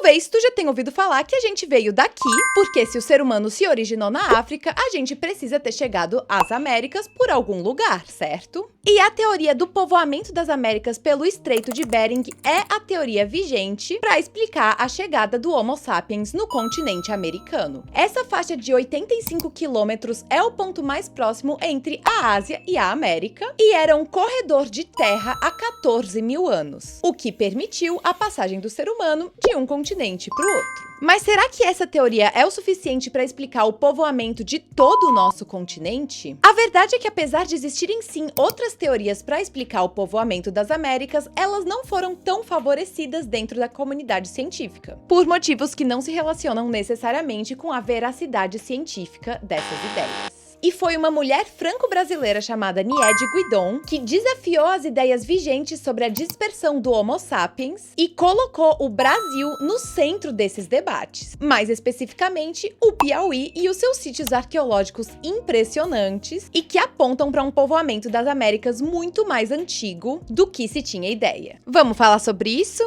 Talvez tu já tenha ouvido falar que a gente veio daqui, porque se o ser humano se originou na África, a gente precisa ter chegado às Américas por algum lugar, certo? E a teoria do povoamento das Américas pelo Estreito de Bering é a teoria vigente para explicar a chegada do Homo sapiens no continente americano. Essa faixa de 85 quilômetros é o ponto mais próximo entre a Ásia e a América, e era um corredor de terra há 14 mil anos, o que permitiu a passagem do ser humano de um continente para o outro. Mas será que essa teoria é o suficiente para explicar o povoamento de todo o nosso continente? A verdade é que, apesar de existirem sim outras teorias para explicar o povoamento das Américas, elas não foram tão favorecidas dentro da comunidade científica, por motivos que não se relacionam necessariamente com a veracidade científica dessas ideias. E foi uma mulher franco-brasileira chamada Niede Guidon que desafiou as ideias vigentes sobre a dispersão do Homo sapiens e colocou o Brasil no centro desses debates. Mais especificamente, o Piauí e os seus sítios arqueológicos impressionantes e que apontam para um povoamento das Américas muito mais antigo do que se tinha ideia. Vamos falar sobre isso?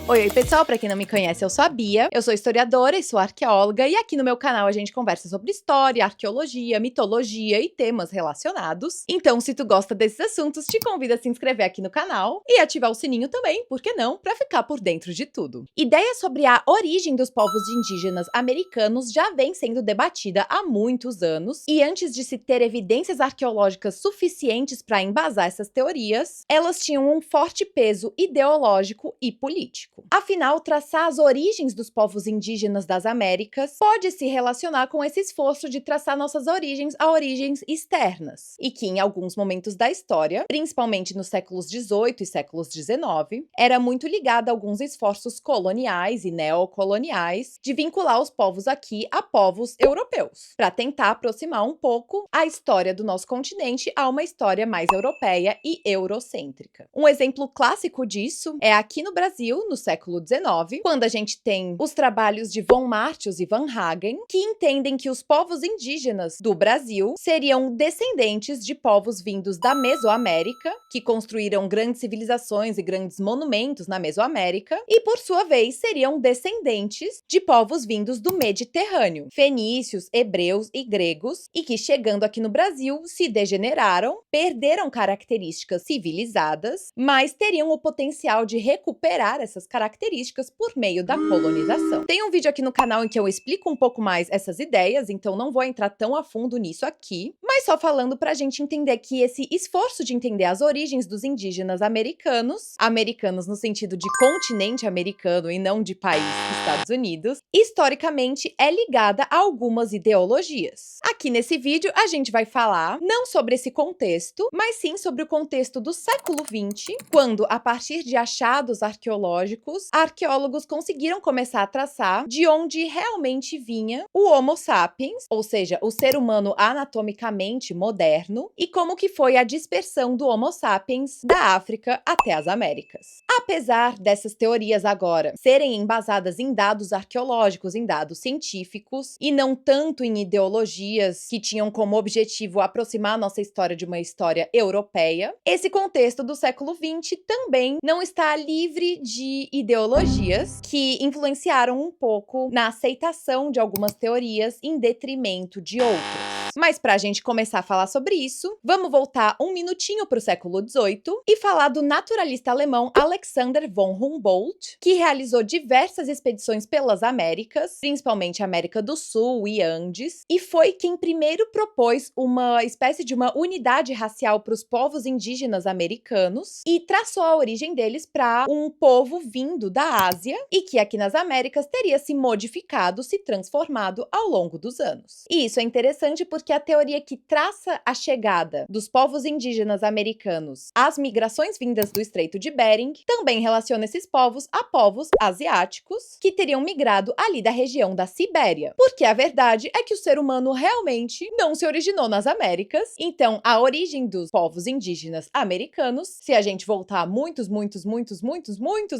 Oi pessoal, pra quem não me conhece, eu sou a Bia, eu sou historiadora e sou arqueóloga, e aqui no meu canal a gente conversa sobre história, arqueologia, mitologia e temas relacionados. Então, se tu gosta desses assuntos, te convido a se inscrever aqui no canal e ativar o sininho também, por que não, pra ficar por dentro de tudo. Ideia sobre a origem dos povos indígenas americanos já vem sendo debatida há muitos anos, e antes de se ter evidências arqueológicas suficientes para embasar essas teorias, elas tinham um forte peso ideológico e político. Afinal, traçar as origens dos povos indígenas das Américas pode se relacionar com esse esforço de traçar nossas origens a origens externas, e que em alguns momentos da história, principalmente nos séculos XVIII e séculos XIX, era muito ligada a alguns esforços coloniais e neocoloniais de vincular os povos aqui a povos europeus, para tentar aproximar um pouco a história do nosso continente a uma história mais europeia e eurocêntrica. Um exemplo clássico disso é aqui no Brasil, no século XIX, quando a gente tem os trabalhos de von Martius e Van Hagen, que entendem que os povos indígenas do Brasil seriam descendentes de povos vindos da Mesoamérica, que construíram grandes civilizações e grandes monumentos na Mesoamérica, e por sua vez seriam descendentes de povos vindos do Mediterrâneo, fenícios, hebreus e gregos, e que chegando aqui no Brasil se degeneraram, perderam características civilizadas, mas teriam o potencial de recuperar essas características por meio da colonização. Tem um vídeo aqui no canal em que eu explico um pouco mais essas ideias, então não vou entrar tão a fundo nisso aqui, mas só falando pra gente entender que esse esforço de entender as origens dos indígenas americanos, americanos no sentido de continente americano e não de país Estados Unidos, historicamente é ligada a algumas ideologias. Aqui nesse vídeo a gente vai falar não sobre esse contexto, mas sim sobre o contexto do século XX, quando a partir de achados arqueológicos, arqueólogos conseguiram começar a traçar de onde realmente vinha o Homo sapiens, ou seja, o ser humano anatomicamente moderno, e como que foi a dispersão do Homo sapiens da África até as Américas. Apesar dessas teorias agora serem embasadas em dados arqueológicos, em dados científicos, e não tanto em ideologias que tinham como objetivo aproximar a nossa história de uma história europeia, esse contexto do século XX também não está livre de ideologias que influenciaram um pouco na aceitação de algumas teorias em detrimento de outras. Mas pra gente começar a falar sobre isso, vamos voltar um minutinho pro século XVIII e falar do naturalista alemão Alexander von Humboldt, que realizou diversas expedições pelas Américas, principalmente América do Sul e Andes, e foi quem primeiro propôs uma espécie de uma unidade racial para os povos indígenas americanos e traçou a origem deles para um povo vindo da Ásia e que aqui nas Américas teria se modificado, se transformado ao longo dos anos. E isso é interessante porque a teoria que traça a chegada dos povos indígenas americanos às migrações vindas do Estreito de Bering também relaciona esses povos a povos asiáticos que teriam migrado ali da região da Sibéria. Porque a verdade é que o ser humano realmente não se originou nas Américas, então a origem dos povos indígenas americanos, se a gente voltar muitos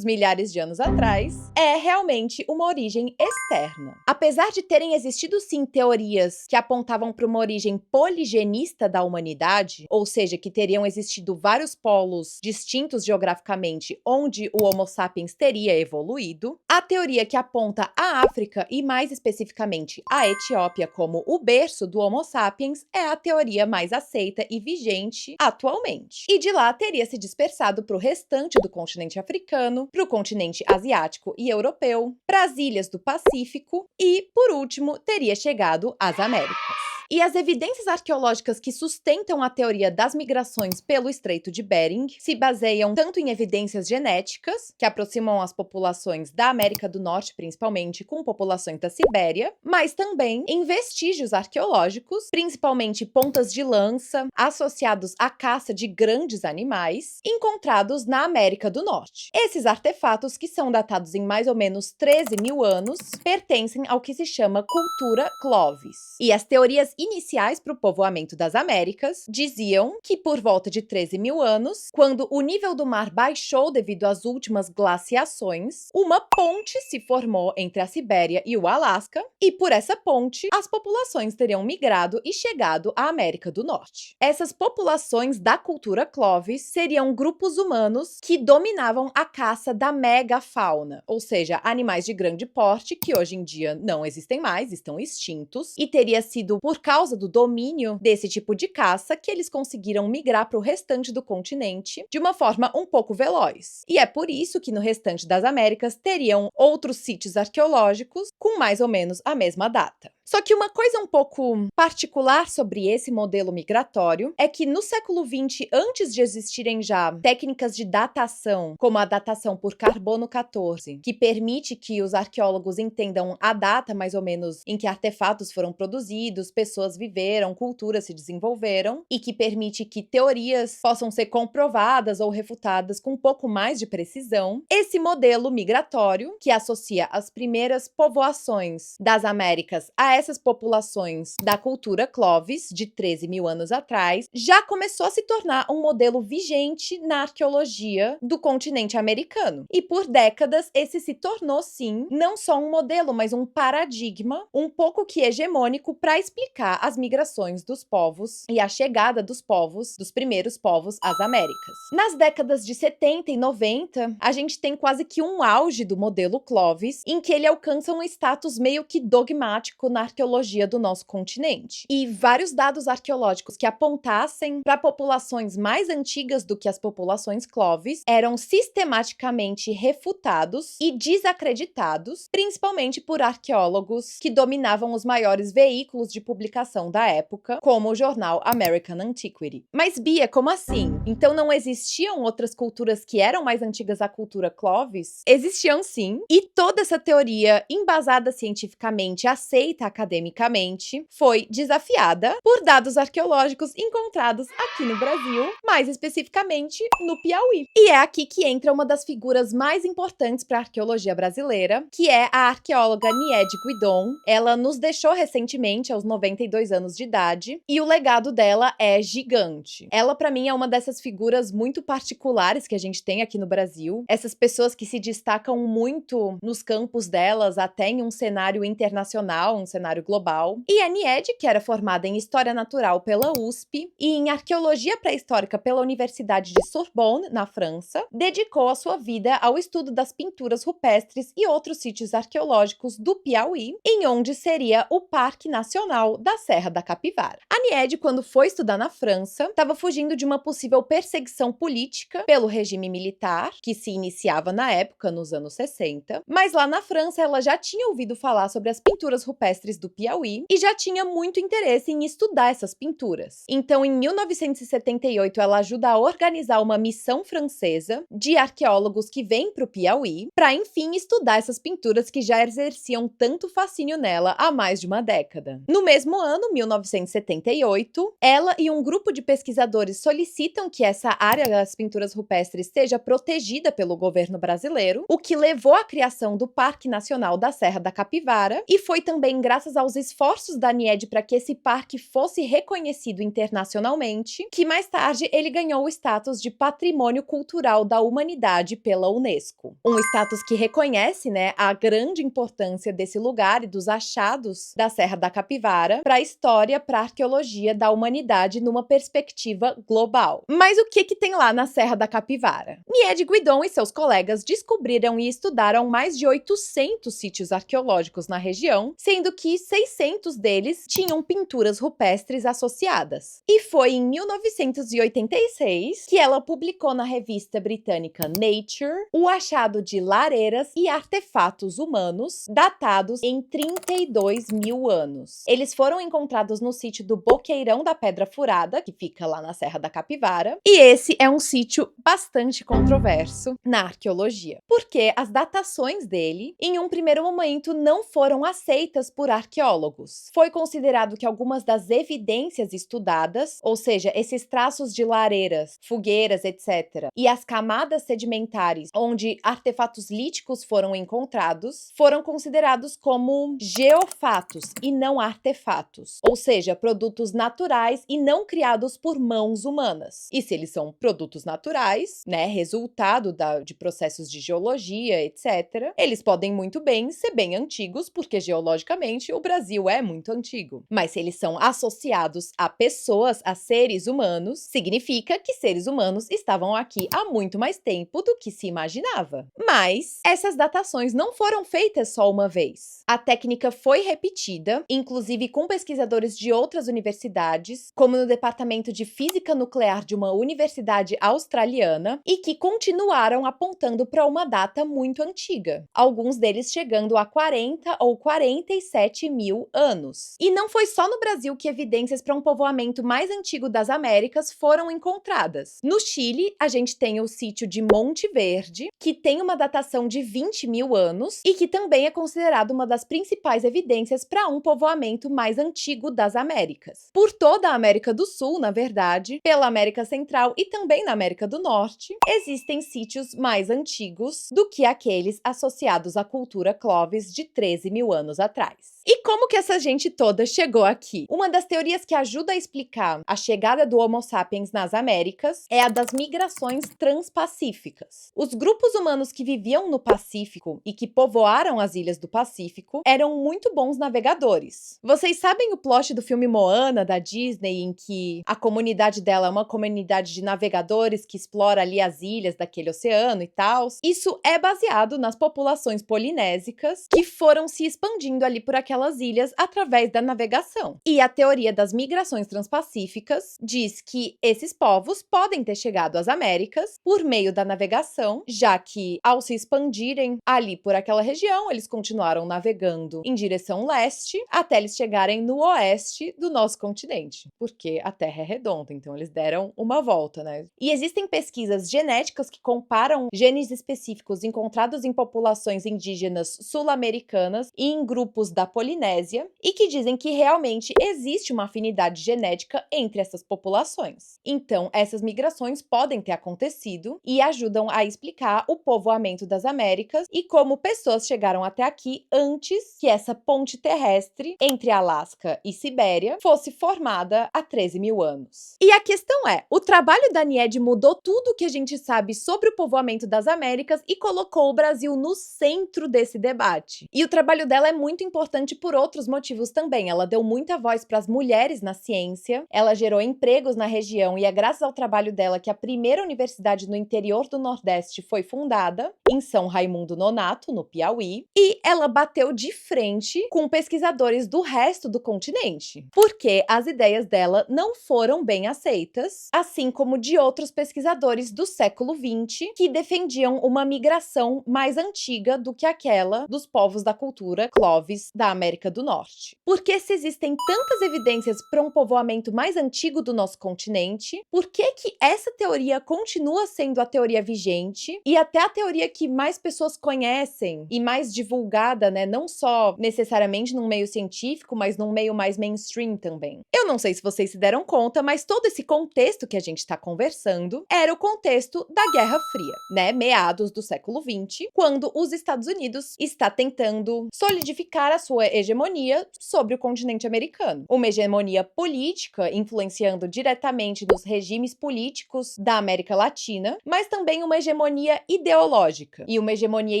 milhares de anos atrás, é realmente uma origem externa. Apesar de terem existido sim teorias que apontavam para uma origem poligenista da humanidade, ou seja, que teriam existido vários polos distintos geograficamente onde o Homo sapiens teria evoluído, a teoria que aponta a África e mais especificamente a Etiópia como o berço do Homo sapiens é a teoria mais aceita e vigente atualmente. E de lá teria se dispersado para o restante do continente africano, para o continente asiático e europeu, para as ilhas do Pacífico e, por último, teria chegado às Américas. E as evidências arqueológicas que sustentam a teoria das migrações pelo Estreito de Bering se baseiam tanto em evidências genéticas, que aproximam as populações da América do Norte, principalmente, com populações da Sibéria, mas também em vestígios arqueológicos, principalmente pontas de lança, associados à caça de grandes animais, encontrados na América do Norte. Esses artefatos, que são datados em mais ou menos 13 mil anos, pertencem ao que se chama cultura Clovis. E as teorias iniciais para o povoamento das Américas diziam que por volta de 13 mil anos, quando o nível do mar baixou devido às últimas glaciações, uma ponte se formou entre a Sibéria e o Alasca, e por essa ponte, as populações teriam migrado e chegado à América do Norte. Essas populações da cultura Clovis seriam grupos humanos que dominavam a caça da megafauna, ou seja, animais de grande porte que hoje em dia não existem mais, estão extintos, e teria sido por causa do domínio desse tipo de caça que eles conseguiram migrar para o restante do continente de uma forma um pouco veloz. E é por isso que no restante das Américas teriam outros sítios arqueológicos com mais ou menos a mesma data. Só que uma coisa um pouco particular sobre esse modelo migratório é que no século XX, antes de existirem já técnicas de datação, como a datação por carbono 14, que permite que os arqueólogos entendam a data mais ou menos em que artefatos foram produzidos, pessoas viveram, culturas se desenvolveram, e que permite que teorias possam ser comprovadas ou refutadas com um pouco mais de precisão, esse modelo migratório, que associa as primeiras povoações das Américas a essas populações da cultura Clovis, de 13 mil anos atrás, já começou a se tornar um modelo vigente na arqueologia do continente americano. E por décadas, esse se tornou, sim, não só um modelo, mas um paradigma um pouco que hegemônico para explicar as migrações dos povos e a chegada dos povos, dos primeiros povos às Américas. Nas décadas de 70 e 90, a gente tem quase que um auge do modelo Clovis, em que ele alcança um status meio que dogmático na arqueologia do nosso continente. E vários dados arqueológicos que apontassem para populações mais antigas do que as populações Clovis eram sistematicamente refutados e desacreditados, principalmente por arqueólogos que dominavam os maiores veículos de publicação da época, como o jornal American Antiquity. Mas, Bia, como assim? Então não existiam outras culturas que eram mais antigas à cultura Clovis? Existiam sim, e toda essa teoria, embasada cientificamente, aceita academicamente, foi desafiada por dados arqueológicos encontrados aqui no Brasil, mais especificamente no Piauí. E é aqui que entra uma das figuras mais importantes para a arqueologia brasileira, que é a arqueóloga Niede Guidon. Ela nos deixou recentemente, aos 92 anos de idade, e o legado dela é gigante. Ela, para mim, é uma dessas figuras muito particulares que a gente tem aqui no Brasil. Essas pessoas que se destacam muito nos campos delas, até em um cenário internacional, um cenário global. E a Niede, que era formada em História Natural pela USP e em Arqueologia Pré-Histórica pela Universidade de Sorbonne, na França, dedicou a sua vida ao estudo das pinturas rupestres e outros sítios arqueológicos do Piauí, em onde seria o Parque Nacional da Serra da Capivara. A Niede, quando foi estudar na França, estava fugindo de uma possível perseguição política pelo regime militar, que se iniciava na época, nos anos 60, mas lá na França ela já tinha ouvido falar sobre as pinturas rupestres do Piauí e já tinha muito interesse em estudar essas pinturas. Então, em 1978, ela ajuda a organizar uma missão francesa de arqueólogos que vêm para o Piauí para, enfim, estudar essas pinturas que já exerciam tanto fascínio nela há mais de uma década. No mesmo ano, 1978, ela e um grupo de pesquisadores solicitam que essa área das pinturas rupestres seja protegida pelo governo brasileiro, o que levou à criação do Parque Nacional da Serra da Capivara, e foi também graças graças aos esforços da Nied para que esse parque fosse reconhecido internacionalmente, que mais tarde ele ganhou o status de Patrimônio Cultural da Humanidade pela Unesco. Um status que reconhece, né, a grande importância desse lugar e dos achados da Serra da Capivara para a história, para a arqueologia da humanidade numa perspectiva global. Mas o que tem lá na Serra da Capivara? Nied Guidon e seus colegas descobriram e estudaram mais de 800 sítios arqueológicos na região, sendo que 600 deles tinham pinturas rupestres associadas. E foi em 1986 que ela publicou na revista britânica Nature o achado de lareiras e artefatos humanos datados em 32 mil anos. Eles foram encontrados no sítio do Boqueirão da Pedra Furada, que fica lá na Serra da Capivara, e esse é um sítio bastante controverso na arqueologia, porque as datações dele, em um primeiro momento, não foram aceitas por arqueólogos. Foi considerado que algumas das evidências estudadas, ou seja, esses traços de lareiras, fogueiras, etc., e as camadas sedimentares onde artefatos líticos foram encontrados, foram considerados como geofatos e não artefatos, ou seja, produtos naturais e não criados por mãos humanas. E se eles são produtos naturais, né, resultado de processos de geologia, etc., eles podem muito bem ser bem antigos, porque geologicamente o Brasil é muito antigo. Mas se eles são associados a pessoas, a seres humanos, significa que seres humanos estavam aqui há muito mais tempo do que se imaginava. Mas essas datações não foram feitas só uma vez. A técnica foi repetida, inclusive com pesquisadores de outras universidades, como no Departamento de Física Nuclear de uma universidade australiana, e que continuaram apontando para uma data muito antiga, alguns deles chegando a 40 ou 47 mil anos. E não foi só no Brasil que evidências para um povoamento mais antigo das Américas foram encontradas. No Chile, a gente tem o sítio de Monte Verde, que tem uma datação de 20 mil anos e que também é considerado uma das principais evidências para um povoamento mais antigo das Américas. Por toda a América do Sul, na verdade, pela América Central e também na América do Norte, existem sítios mais antigos do que aqueles associados à cultura Clovis de 13 mil anos atrás. E como que essa gente toda chegou aqui? Uma das teorias que ajuda a explicar a chegada do Homo sapiens nas Américas é a das migrações transpacíficas. Os grupos humanos que viviam no Pacífico e que povoaram as ilhas do Pacífico eram muito bons navegadores. Vocês sabem o plot do filme Moana, da Disney, em que a comunidade dela é uma comunidade de navegadores que explora ali as ilhas daquele oceano e tal? Isso é baseado nas populações polinésicas que foram se expandindo ali por aquelas ilhas através da navegação. E a teoria das migrações transpacíficas diz que esses povos podem ter chegado às Américas por meio da navegação, já que ao se expandirem ali por aquela região, eles continuaram navegando em direção leste até eles chegarem no oeste do nosso continente, porque a Terra é redonda, então eles deram uma volta, né? E existem pesquisas genéticas que comparam genes específicos encontrados em populações indígenas sul-americanas e em grupos da Polinésia, e que dizem que realmente existe uma afinidade genética entre essas populações. Então, essas migrações podem ter acontecido e ajudam a explicar o povoamento das Américas e como pessoas chegaram até aqui antes que essa ponte terrestre entre Alasca e Sibéria fosse formada há 13 mil anos. E a questão é, o trabalho da Nied mudou tudo o que a gente sabe sobre o povoamento das Américas e colocou o Brasil no centro desse debate. E o trabalho dela é muito importante por outros motivos também. Ela deu muita voz para as mulheres na ciência, ela gerou empregos na região e é graças ao trabalho dela que a primeira universidade no interior do Nordeste foi fundada, em São Raimundo Nonato, no Piauí, e ela bateu de frente com pesquisadores do resto do continente, porque as ideias dela não foram bem aceitas, assim como de outros pesquisadores do século XX que defendiam uma migração mais antiga do que aquela dos povos da cultura Clovis da América do Norte. Porque se existem tantas evidências para um povoamento mais antigo do nosso continente, por que essa teoria continua sendo a teoria vigente e até a teoria que mais pessoas conhecem e mais divulgada, né, não só necessariamente num meio científico, mas num meio mais mainstream também? Eu não sei se vocês se deram conta, mas todo esse contexto que a gente está conversando era o contexto da Guerra Fria, né, meados do século XX, quando os Estados Unidos está tentando solidificar a sua hegemonia sobre o continente americano. Uma hegemonia política, influenciando diretamente nos regimes políticos da América Latina, mas também uma hegemonia ideológica. E uma hegemonia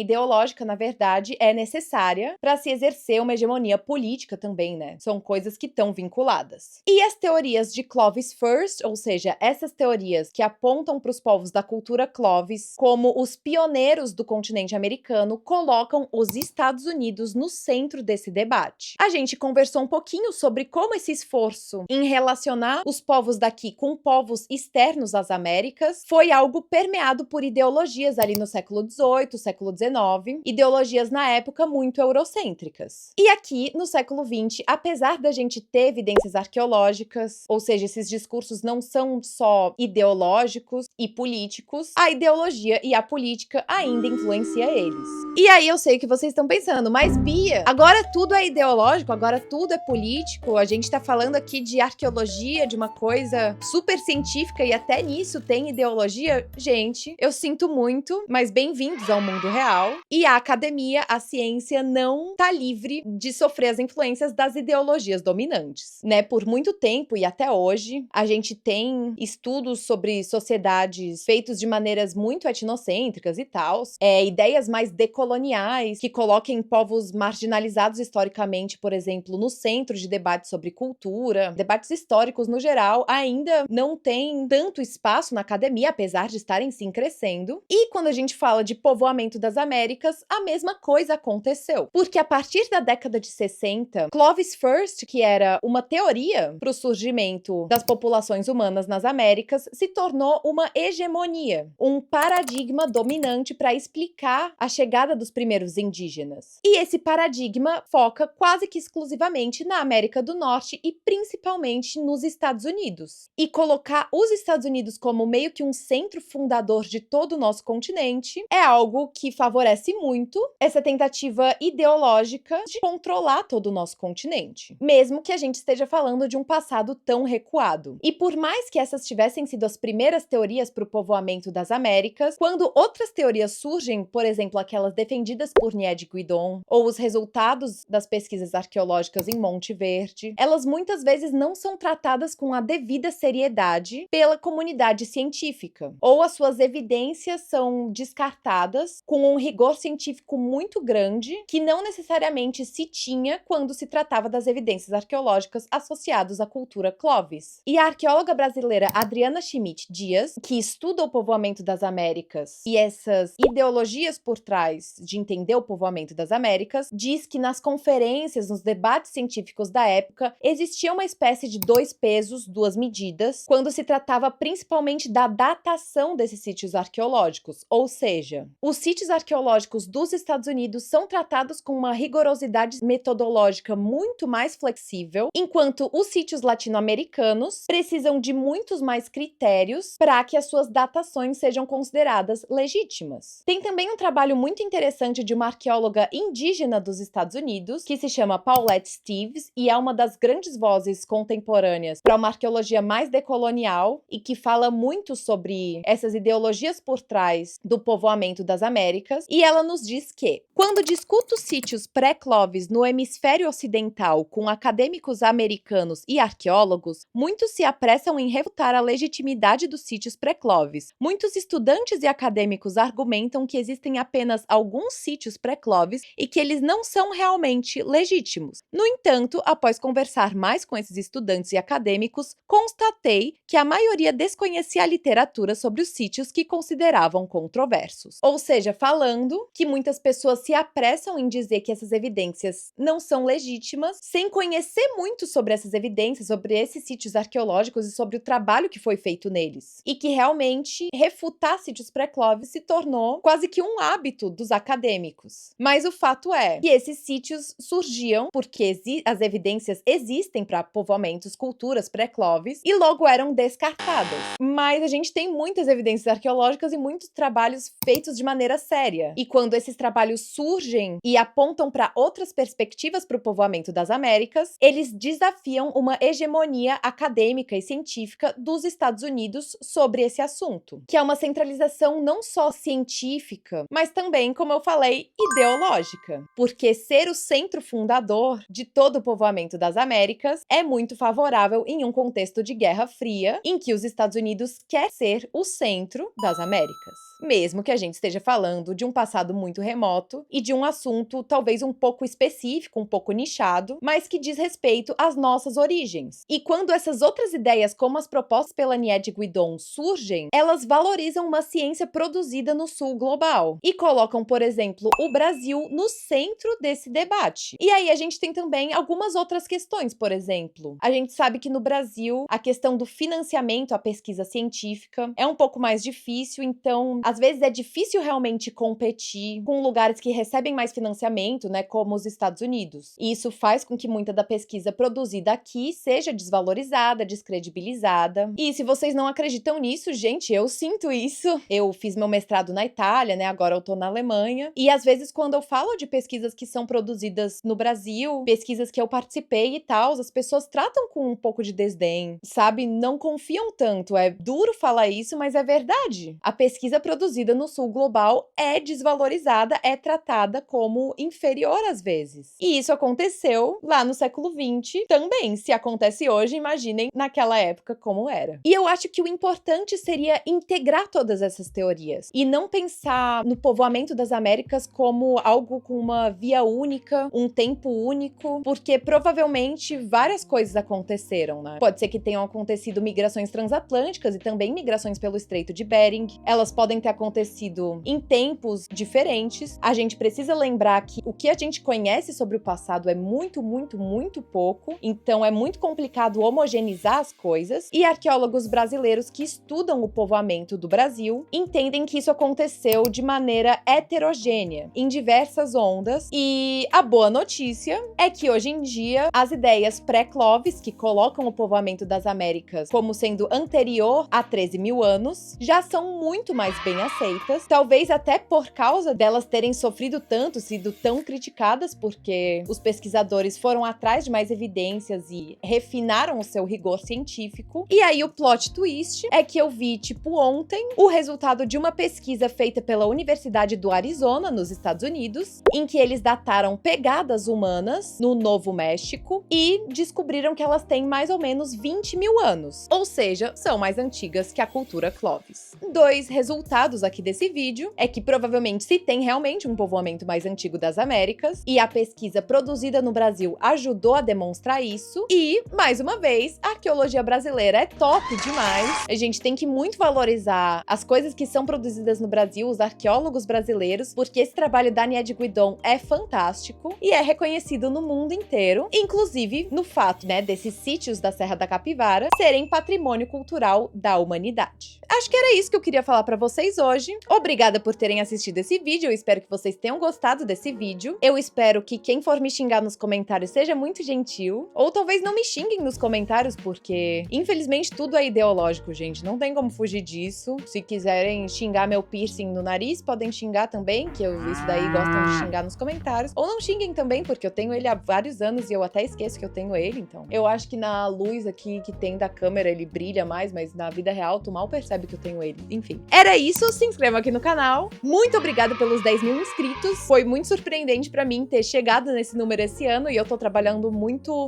ideológica, na verdade, é necessária para se exercer uma hegemonia política também, né? São coisas que estão vinculadas. E as teorias de Clovis First, ou seja, essas teorias que apontam para os povos da cultura Clovis como os pioneiros do continente americano, colocam os Estados Unidos no centro desse debate. A gente conversou um pouquinho sobre como esse esforço em relacionar os povos daqui com povos externos às Américas foi algo permeado por ideologias ali no século XVIII, século XIX, ideologias na época muito eurocêntricas. E aqui, no século XX, apesar da gente ter evidências arqueológicas, ou seja, esses discursos não são só ideológicos e políticos, a ideologia e a política ainda influencia eles. E aí eu sei que vocês estão pensando, mas Bia, agora tudo é ideológico, agora tudo é político, a gente tá falando aqui de arqueologia, de uma coisa super científica e até nisso tem ideologia? Gente, eu sinto muito, mas bem-vindos ao mundo real. E a academia, a ciência não tá livre de sofrer as influências das ideologias dominantes, né? Por muito tempo e até hoje, a gente tem estudos sobre sociedades feitos de maneiras muito etnocêntricas e tal, ideias mais decoloniais, que coloquem povos marginalizados historicamente, por exemplo, no centro de debates sobre cultura, debates históricos no geral, ainda não tem tanto espaço na academia, apesar de estarem sim crescendo. E quando a gente fala de povoamento das Américas, a mesma coisa aconteceu. Porque a partir da década de 60, Clovis First, que era uma teoria para o surgimento das populações humanas nas Américas, se tornou uma hegemonia, um paradigma dominante para explicar a chegada dos primeiros indígenas. E esse paradigma foca quase que exclusivamente na América do Norte e principalmente nos Estados Unidos. E colocar os Estados Unidos como meio que um centro fundador de todo o nosso continente é algo que favorece muito essa tentativa ideológica de controlar todo o nosso continente, mesmo que a gente esteja falando de um passado tão recuado. E por mais que essas tivessem sido as primeiras teorias para o povoamento das Américas, quando outras teorias surgem, por exemplo, aquelas defendidas por Nied Guidon, ou os resultados das pesquisas arqueológicas em Monte Verde, elas muitas vezes não são tratadas com a devida seriedade pela comunidade científica, ou as suas evidências são descartadas com um rigor científico muito grande que não necessariamente se tinha quando se tratava das evidências arqueológicas associadas à cultura Clovis. E a arqueóloga brasileira Adriana Schmidt Dias, que estuda o povoamento das Américas e essas ideologias por trás de entender o povoamento das Américas, diz que nas conferências, nos debates científicos da época, existia uma espécie de dois pesos, duas medidas, quando se tratava principalmente da datação desses sítios arqueológicos, ou seja, os sítios arqueológicos dos Estados Unidos são tratados com uma rigorosidade metodológica muito mais flexível, enquanto os sítios latino-americanos precisam de muitos mais critérios para que as suas datações sejam consideradas legítimas. Tem também um trabalho muito interessante de uma arqueóloga indígena dos Estados Unidos, que se chama Paulette Steeves, e é uma das grandes vozes contemporâneas para uma arqueologia mais decolonial e que fala muito sobre essas ideologias por trás do povoamento das Américas, e ela nos diz que, quando discuto sítios pré-Clovis no hemisfério ocidental com acadêmicos americanos e arqueólogos, muitos se apressam em refutar a legitimidade dos sítios pré-Clovis. Muitos estudantes e acadêmicos argumentam que existem apenas alguns sítios pré-Clovis e que eles não são realmente legítimos. No entanto, após conversar mais com esses estudantes e acadêmicos, constatei que a maioria desconhecia a literatura sobre os sítios que consideravam controversos. Ou seja, falando que muitas pessoas se apressam em dizer que essas evidências não são legítimas, sem conhecer muito sobre essas evidências, sobre esses sítios arqueológicos e sobre o trabalho que foi feito neles. E que realmente refutar sítios pré-Clovis se tornou quase que um hábito dos acadêmicos. Mas o fato é que esses sítios surgiam porque as evidências existem para povoamentos, culturas pré-Clovis, e logo eram descartadas. Mas a gente tem muitas evidências arqueológicas e muitos trabalhos feitos de maneira séria. E quando esses trabalhos surgem e apontam para outras perspectivas para o povoamento das Américas, eles desafiam uma hegemonia acadêmica e científica dos Estados Unidos sobre esse assunto, que é uma centralização não só científica, mas também, como eu falei, ideológica. Porque ser o centro fundador de todo o povoamento das Américas é muito favorável em um contexto de Guerra Fria, em que os Estados Unidos quer ser o centro das Américas. Mesmo que a gente esteja falando de um passado muito remoto e de um assunto talvez um pouco específico, um pouco nichado, mas que diz respeito às nossas origens. E quando essas outras ideias, como as propostas pela Nied Guidon, surgem, elas valorizam uma ciência produzida no sul global e colocam, por exemplo, o Brasil no centro desse debate. E aí a gente tem também algumas outras questões, por exemplo. A gente sabe que no Brasil a questão do financiamento à pesquisa científica é um pouco mais difícil, então às vezes é difícil realmente competir com lugares que recebem mais financiamento, né, como os Estados Unidos. E isso faz com que muita da pesquisa produzida aqui seja desvalorizada, descredibilizada. E se vocês não acreditam nisso, gente, eu sinto isso. Eu fiz meu mestrado na Itália, né, agora eu tô na Alemanha. E às vezes quando eu falo de pesquisas que são produzidas no Brasil, pesquisas que eu participei e tal, as pessoas tratam com um pouco de desdém, sabe? Não confiam tanto. É duro falar isso, mas é verdade. A pesquisa produzida no sul global é desvalorizada, é tratada como inferior às vezes. E isso aconteceu lá no século XX também. Se acontece hoje, imaginem naquela época como era. E eu acho que o importante seria integrar todas essas teorias e não pensar no povoamento das Américas como algo com uma via única, um tempo único, porque provavelmente várias coisas aconteceram, né? Pode ser que tenham acontecido migrações transatlânticas e também migrações pelo Estreito de Bering. Elas podem ter acontecido em tempos diferentes. A gente precisa lembrar que o que a gente conhece sobre o passado é muito, muito, muito pouco, então é muito complicado homogeneizar as coisas, e arqueólogos brasileiros que estudam o povoamento do Brasil entendem que isso aconteceu de maneira heterogênea, em diversas ondas, e a boa notícia é que hoje em dia as ideias pré-Clovis, que colocam o povoamento das Américas como sendo anterior a 13 mil anos, já são muito mais bem aceitas, talvez até por causa delas terem sofrido tanto, sido tão criticadas, porque os pesquisadores foram atrás de mais evidências e refinaram o seu rigor científico. E aí o plot twist é que eu vi, tipo, ontem, o resultado de uma pesquisa feita pela Universidade do Arizona, nos Estados Unidos, em que eles dataram pegadas humanas no Novo México e descobriram que elas têm mais ou menos 20 mil anos, ou seja, são mais antigas que a cultura Clovis. Dois resultados aqui desse vídeo é que provavelmente se tem realmente um povoamento mais antigo das Américas, e a pesquisa produzida no Brasil ajudou a demonstrar isso, e, mais uma vez, a arqueologia brasileira é top demais. A gente tem que muito valorizar as coisas que são produzidas no Brasil, os arqueólogos brasileiros, porque esse trabalho da Nied Guidon é fantástico e é reconhecido no mundo inteiro, inclusive no fato, né, desses sítios da Serra da Capivara serem patrimônio cultural da humanidade. Acho que era isso que eu queria falar pra vocês hoje. Obrigada por terem assistido esse vídeo, eu espero que vocês tenham gostado desse vídeo. Eu espero que quem for me xingar nos comentários seja muito gentil, ou talvez não me xinguem nos comentários, porque infelizmente tudo é ideológico, gente, não tem como fugir disso. Se quiserem xingar meu piercing no nariz, podem xingar também, que isso daí gostam de xingar nos comentários. Ou não xinguem também, porque eu tenho ele há vários anos e eu até esqueço que eu tenho ele, então. Eu acho que na luz aqui que tem da câmera ele brilha mais, mas na vida real tu mal percebe que eu tenho ele. Enfim. Era isso, se inscreva aqui no canal. Muito obrigada pelos 10 mil inscritos. Foi muito surpreendente pra mim ter chegado nesse número esse ano e eu tô trabalhando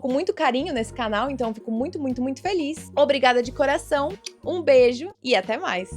com muito carinho nesse canal, então eu fico muito, muito, muito feliz. Obrigada de coração, um beijo e até mais!